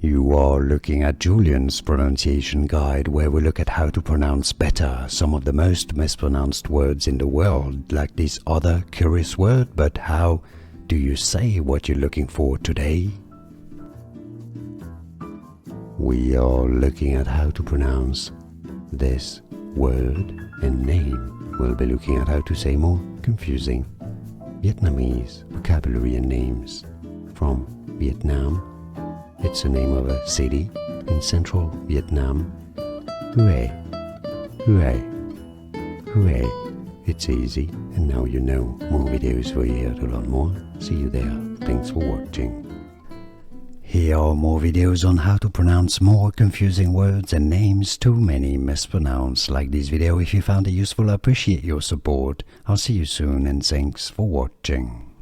You are looking at Julian's pronunciation guide, where we look at how to pronounce better some of the most mispronounced words in the world, like this other curious word. But how do you say what you're looking for today? We are looking at how to pronounce this word and name. We'll be looking at how to say more confusing Vietnamese vocabulary and names from Vietnam. It's the name of a city in central Vietnam. Hue, Hue, Hue. It's easy, and now you know. More videos for you here to learn more. See you there. Thanks for watching. Here are more videos on how to pronounce more confusing words and names too many mispronounced. Like this video if you found it useful. I appreciate your support. I'll see you soon, and thanks for watching.